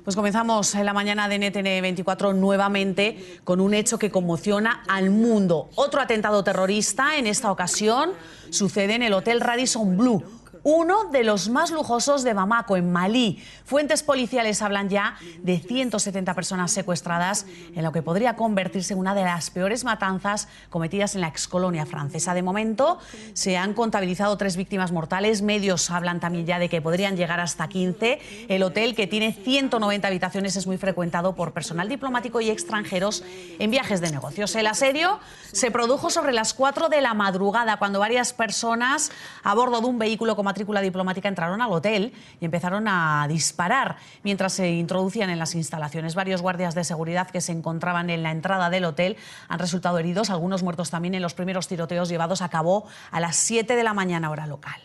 Pues comenzamos en la mañana de NTN24 nuevamente con un hecho que conmociona al mundo. Otro atentado terrorista, en esta ocasión, sucede en el Hotel Radisson Blu, uno de los más lujosos de Bamako, en Malí. Fuentes policiales hablan ya de 170 personas secuestradas en lo que podría convertirse en una de las peores matanzas cometidas en la excolonia francesa. De momento se han contabilizado 3 víctimas mortales. Medios hablan también ya de que podrían llegar hasta 15. El hotel, que tiene 190 habitaciones, es muy frecuentado por personal diplomático y extranjeros en viajes de negocios. El asedio se produjo sobre las 4 de la madrugada, cuando varias personas a bordo de un vehículo con matrícula diplomática entraron al hotel y empezaron a disparar mientras se introducían en las instalaciones. Varios guardias de seguridad que se encontraban en la entrada del hotel han resultado heridos, algunos muertos también en los primeros tiroteos llevados a cabo a las 7 de la mañana, hora local.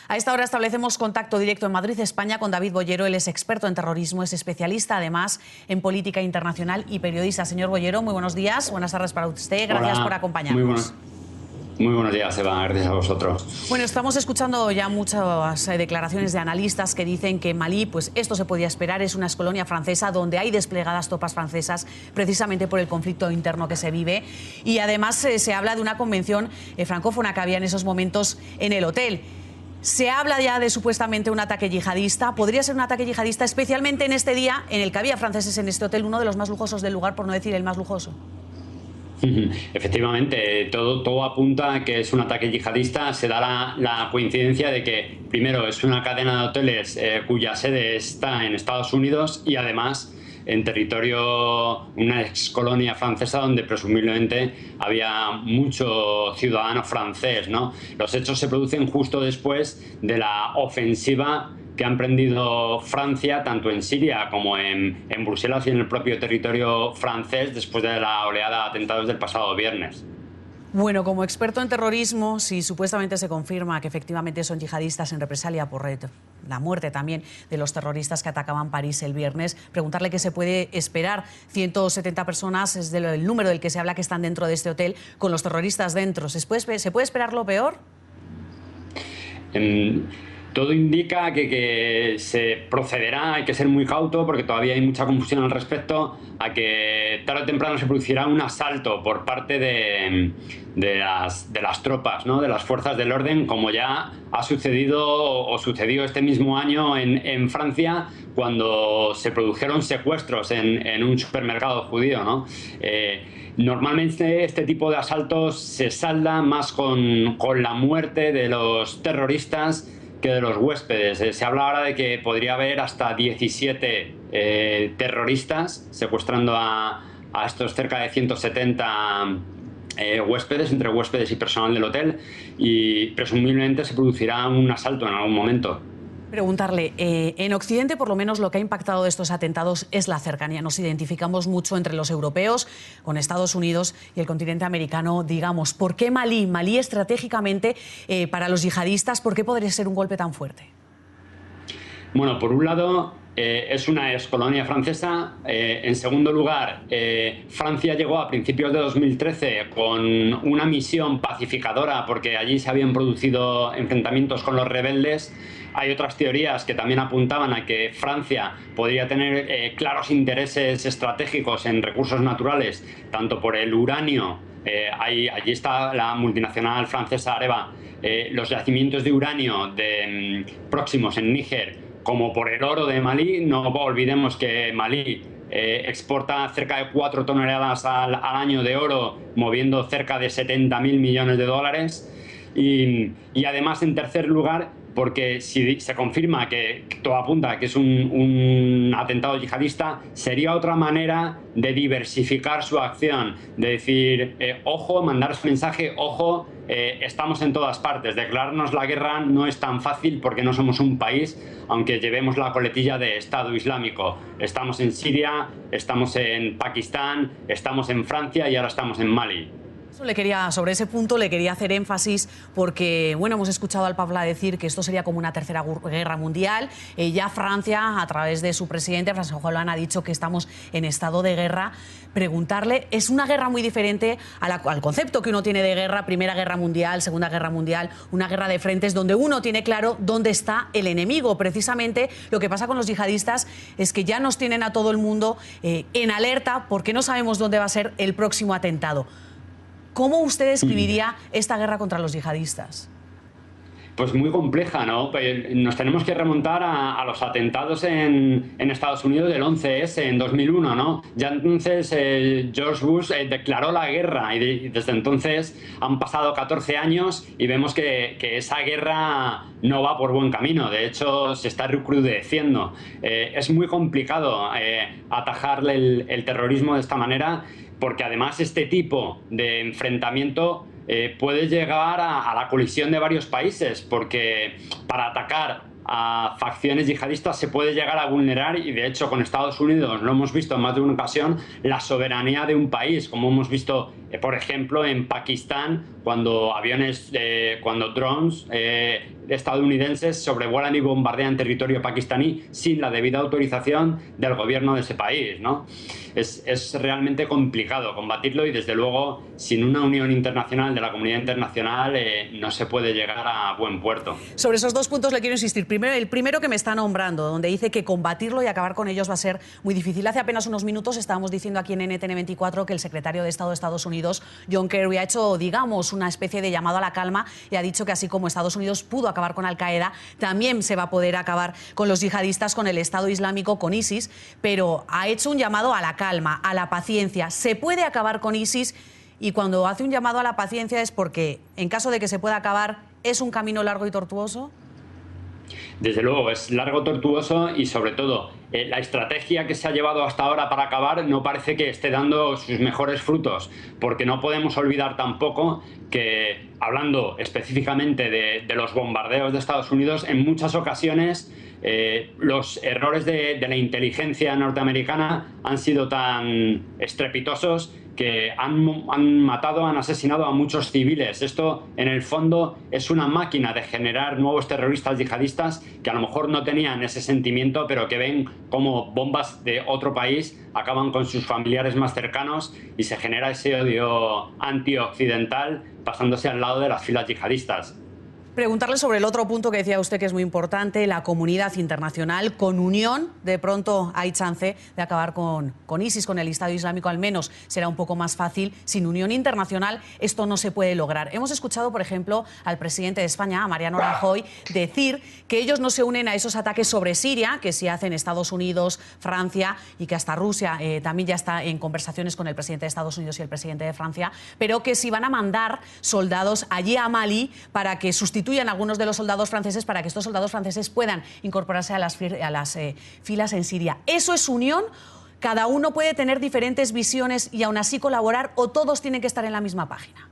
A esta hora establecemos contacto directo en Madrid, España, con David Boyero. Él es experto en terrorismo, es especialista además en política internacional y periodista. Señor Boyero, muy buenos días, buenas tardes para usted, gracias por acompañarnos. Muy buenos días, Eva, gracias a vosotros. Bueno, estamos escuchando ya muchas declaraciones de analistas que dicen que Malí, pues esto se podía esperar, es una excolonia francesa donde hay desplegadas tropas francesas precisamente por el conflicto interno que se vive, y además se habla de una convención francófona que había en esos momentos en el hotel. Se habla ya de supuestamente un ataque yihadista. Podría ser un ataque yihadista, especialmente en este día en el que había franceses en este hotel, uno de los más lujosos del lugar, por no decir el más lujoso. Efectivamente, todo apunta a que es un ataque yihadista. Se da la coincidencia de que, primero, es una cadena de hoteles cuya sede está en Estados Unidos y además en territorio, una ex colonia francesa donde presumiblemente había mucho ciudadano francés, ¿no? Los hechos se producen justo después de la ofensiva que ha emprendido Francia, tanto en Siria como en Bruselas y en el propio territorio francés, después de la oleada de atentados del pasado viernes. Bueno, como experto en terrorismo, si supuestamente se confirma que efectivamente son yihadistas en represalia por la muerte también de los terroristas que atacaban París el viernes, preguntarle qué se puede esperar. 170 personas es el número del que se habla que están dentro de este hotel, con los terroristas dentro. ¿Se puede esperar lo peor? Todo indica que se procederá, hay que ser muy cauto porque todavía hay mucha confusión al respecto, a que tarde o temprano se producirá un asalto por parte de las tropas, ¿no? De las fuerzas del orden, como ya ha sucedido o sucedió este mismo año en Francia, cuando se produjeron secuestros en un supermercado judío, ¿no? Normalmente este tipo de asaltos se salda más con la muerte de los terroristas que de los huéspedes. Se habla ahora de que podría haber hasta 17 terroristas secuestrando a estos cerca de 170 huéspedes, entre huéspedes y personal del hotel, y presumiblemente se producirá un asalto en algún momento. Preguntarle, en Occidente por lo menos lo que ha impactado de estos atentados es la cercanía. Nos identificamos mucho entre los europeos con Estados Unidos y el continente americano, digamos. ¿Por qué Malí? Malí estratégicamente para los yihadistas, ¿por qué podría ser un golpe tan fuerte? Bueno, por un lado es una excolonia francesa. En segundo lugar, Francia llegó a principios de 2013 con una misión pacificadora porque allí se habían producido enfrentamientos con los rebeldes. Hay otras teorías que también apuntaban a que Francia podría tener claros intereses estratégicos en recursos naturales, tanto por el uranio, allí está la multinacional francesa Areva, los yacimientos de uranio próximos en Níger, como por el oro de Malí. No olvidemos que Malí exporta cerca de 4 toneladas al año de oro, moviendo cerca de 70.000 millones de dólares. Y además, en tercer lugar, porque si se confirma que todo apunta a que es un atentado yihadista, sería otra manera de diversificar su acción, de decir, ojo, mandar ese mensaje, ojo, estamos en todas partes. Declararnos la guerra no es tan fácil porque no somos un país, aunque llevemos la coletilla de Estado Islámico. Estamos en Siria, estamos en Pakistán, estamos en Francia y ahora estamos en Malí. Sobre ese punto le quería hacer énfasis porque, bueno, hemos escuchado al Papa decir que esto sería como una tercera guerra mundial. Ya Francia, a través de su presidente, François Hollande, ha dicho que estamos en estado de guerra. Preguntarle, es una guerra muy diferente al concepto que uno tiene de guerra, Primera Guerra Mundial, Segunda Guerra Mundial, una guerra de frentes donde uno tiene claro dónde está el enemigo. Precisamente lo que pasa con los yihadistas es que ya nos tienen a todo el mundo en alerta porque no sabemos dónde va a ser el próximo atentado. ¿Cómo usted describiría esta guerra contra los yihadistas? Pues muy compleja, ¿no? Nos tenemos que remontar a los atentados en Estados Unidos del 11S en 2001, ¿no? Ya entonces George Bush declaró la guerra y desde entonces han pasado 14 años y vemos que esa guerra no va por buen camino. De hecho, se está recrudeciendo. Es muy complicado atajarle el terrorismo de esta manera porque además este tipo de enfrentamiento puede llegar a la colisión de varios países, porque para atacar a facciones yihadistas se puede llegar a vulnerar, y de hecho con Estados Unidos lo hemos visto en más de una ocasión, la soberanía de un país, como hemos visto por ejemplo en Pakistán cuando cuando drones estadounidenses sobrevuelan y bombardean territorio pakistaní sin la debida autorización del gobierno de ese país, ¿no? Es realmente complicado combatirlo y desde luego sin una unión internacional de la comunidad internacional no se puede llegar a buen puerto. Sobre esos dos puntos le quiero insistir. El primero que me está nombrando, donde dice que combatirlo y acabar con ellos va a ser muy difícil. Hace apenas unos minutos estábamos diciendo aquí en NTN24 que el secretario de Estado de Estados Unidos, John Kerry, ha hecho, digamos, una especie de llamado a la calma y ha dicho que así como Estados Unidos pudo acabar con Al-Qaeda, también se va a poder acabar con los yihadistas, con el Estado Islámico, con ISIS, pero ha hecho un llamado a la calma, a la paciencia. ¿Se puede acabar con ISIS? Y cuando hace un llamado a la paciencia es porque, en caso de que se pueda acabar, ¿es un camino largo y tortuoso? Desde luego, es largo, tortuoso y sobre todo la estrategia que se ha llevado hasta ahora para acabar no parece que esté dando sus mejores frutos, porque no podemos olvidar tampoco que, hablando específicamente de los bombardeos de Estados Unidos, en muchas ocasiones los errores de la inteligencia norteamericana han sido tan estrepitosos que han matado, han asesinado a muchos civiles. Esto, en el fondo, es una máquina de generar nuevos terroristas yihadistas que a lo mejor no tenían ese sentimiento, pero que ven cómo bombas de otro país acaban con sus familiares más cercanos y se genera ese odio antioccidental pasándose al lado de las filas yihadistas. Preguntarle sobre el otro punto que decía usted que es muy importante, la comunidad internacional. Con unión, de pronto hay chance de acabar con ISIS, con el Estado Islámico, al menos será un poco más fácil. Sin unión internacional esto no se puede lograr. Hemos escuchado, por ejemplo, al presidente de España, a Mariano Rajoy, decir que ellos no se unen a esos ataques sobre Siria, que sí hacen Estados Unidos, Francia, y que hasta Rusia también ya está en conversaciones con el presidente de Estados Unidos y el presidente de Francia, pero que sí van a mandar soldados allí a Mali para que sustituyan a algunos de los soldados franceses, para que estos soldados franceses puedan incorporarse a las filas en Siria. ¿Eso es unión? ¿Cada uno puede tener diferentes visiones y aún así colaborar, o todos tienen que estar en la misma página?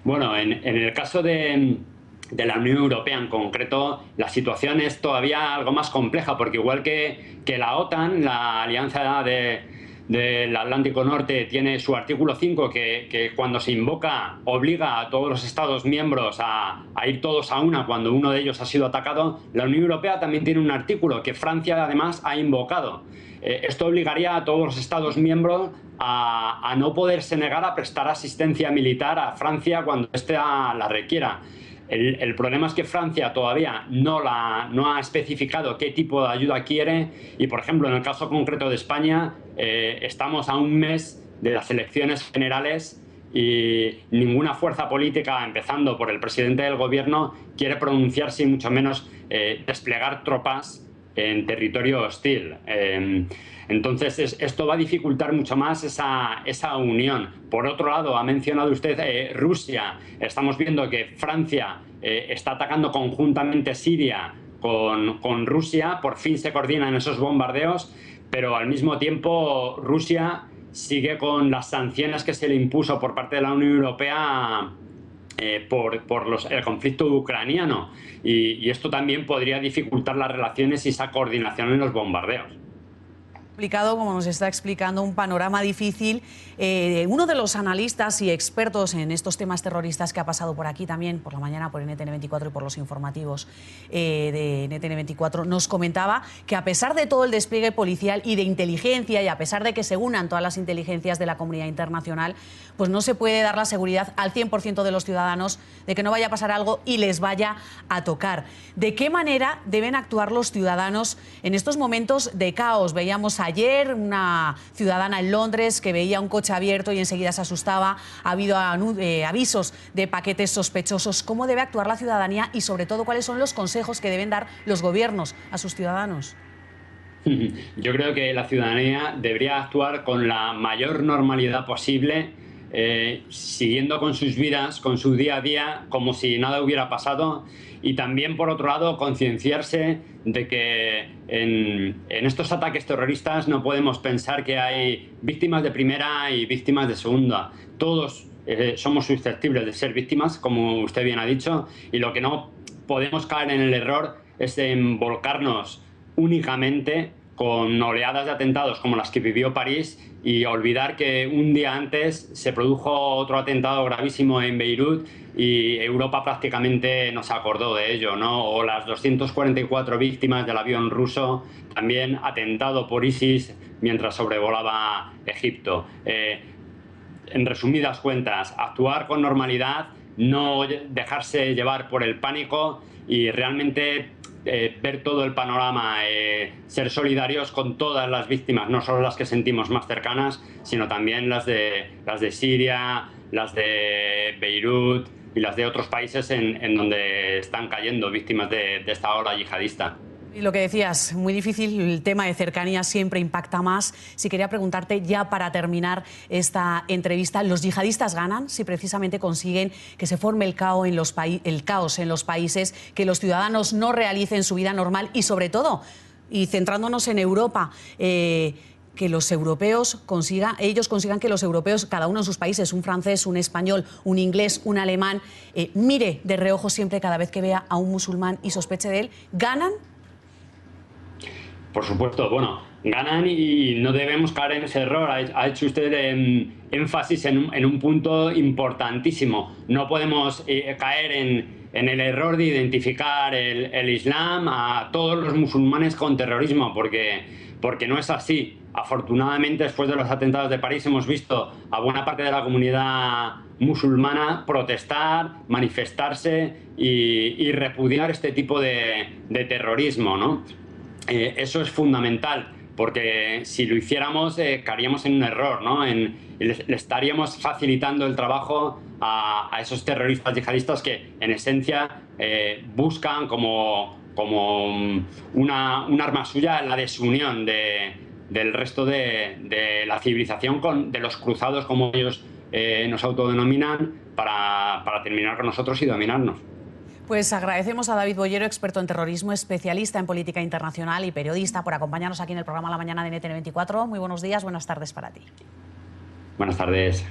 Bueno, en el caso de la Unión Europea en concreto, la situación es todavía algo más compleja, porque igual que la OTAN, la Alianza del Atlántico Norte, tiene su artículo 5 que cuando se invoca obliga a todos los Estados miembros a ir todos a una cuando uno de ellos ha sido atacado. La Unión Europea también tiene un artículo que Francia además ha invocado. Esto obligaría a todos los Estados miembros a no poderse negar a prestar asistencia militar a Francia cuando éste la requiera. El problema es que Francia todavía no ha especificado qué tipo de ayuda quiere y, por ejemplo, en el caso concreto de España, estamos a un mes de las elecciones generales y ninguna fuerza política, empezando por el presidente del gobierno, quiere pronunciarse y mucho menos desplegar tropas en territorio hostil. Entonces, esto va a dificultar mucho más esa unión. Por otro lado, ha mencionado usted Rusia. Estamos viendo que Francia está atacando conjuntamente Siria con Rusia. Por fin se coordinan esos bombardeos, pero al mismo tiempo Rusia sigue con las sanciones que se le impuso por parte de la Unión Europea por el conflicto ucraniano. Y esto también podría dificultar las relaciones y esa coordinación en los bombardeos. Explicado, como nos está explicando, un panorama difícil. Uno de los analistas y expertos en estos temas terroristas que ha pasado por aquí también, por la mañana, por NTN24 y por los informativos de NTN24, nos comentaba que a pesar de todo el despliegue policial y de inteligencia, y a pesar de que se unan todas las inteligencias de la comunidad internacional, pues no se puede dar la seguridad al 100% de los ciudadanos de que no vaya a pasar algo y les vaya a tocar. ¿De qué manera deben actuar los ciudadanos en estos momentos de caos? Veíamos ayer una ciudadana en Londres que veía un coche abierto y enseguida se asustaba. Ha habido avisos de paquetes sospechosos. ¿Cómo debe actuar la ciudadanía y, sobre todo, cuáles son los consejos que deben dar los gobiernos a sus ciudadanos? Yo creo que la ciudadanía debería actuar con la mayor normalidad posible, siguiendo con sus vidas, con su día a día, como si nada hubiera pasado. Y también, por otro lado, concienciarse de que en estos ataques terroristas no podemos pensar que hay víctimas de primera y víctimas de segunda. Todos somos susceptibles de ser víctimas, como usted bien ha dicho, y lo que no podemos caer en el error es en volcarnos únicamente con oleadas de atentados como las que vivió París y olvidar que un día antes se produjo otro atentado gravísimo en Beirut y Europa prácticamente no se acordó de ello, ¿no? O las 244 víctimas del avión ruso, también atentado por ISIS mientras sobrevolaba Egipto. En resumidas cuentas, actuar con normalidad, no dejarse llevar por el pánico y realmente ver todo el panorama, ser solidarios con todas las víctimas, no solo las que sentimos más cercanas, sino también las de Siria, las de Beirut y las de otros países en donde están cayendo víctimas de esta ola yihadista. Y lo que decías, muy difícil, el tema de cercanía siempre impacta más. Si quería preguntarte, ya para terminar esta entrevista, ¿los yihadistas ganan si precisamente consiguen que se forme el caos en los países, que los ciudadanos no realicen su vida normal y, sobre todo, y centrándonos en Europa, que los europeos consigan que los europeos, cada uno en sus países, un francés, un español, un inglés, un alemán, mire de reojo siempre cada vez que vea a un musulmán y sospeche de él? ¿Ganan? Por supuesto, bueno, ganan y no debemos caer en ese error. Ha hecho usted énfasis en un punto importantísimo. No podemos caer en el error de identificar el Islam a todos los musulmanes con terrorismo, porque no es así. Afortunadamente, después de los atentados de París, hemos visto a buena parte de la comunidad musulmana protestar, manifestarse y repudiar este tipo de terrorismo, ¿no? Eso es fundamental, porque si lo hiciéramos caeríamos en un error, ¿no? Le estaríamos facilitando el trabajo a esos terroristas yihadistas que en esencia buscan como un arma suya la desunión del resto de la civilización, de los cruzados, como ellos nos autodenominan, para terminar con nosotros y dominarnos. Pues agradecemos a David Boyero, experto en terrorismo, especialista en política internacional y periodista, por acompañarnos aquí en el programa La Mañana de NTN24. Muy buenos días, buenas tardes para ti. Buenas tardes.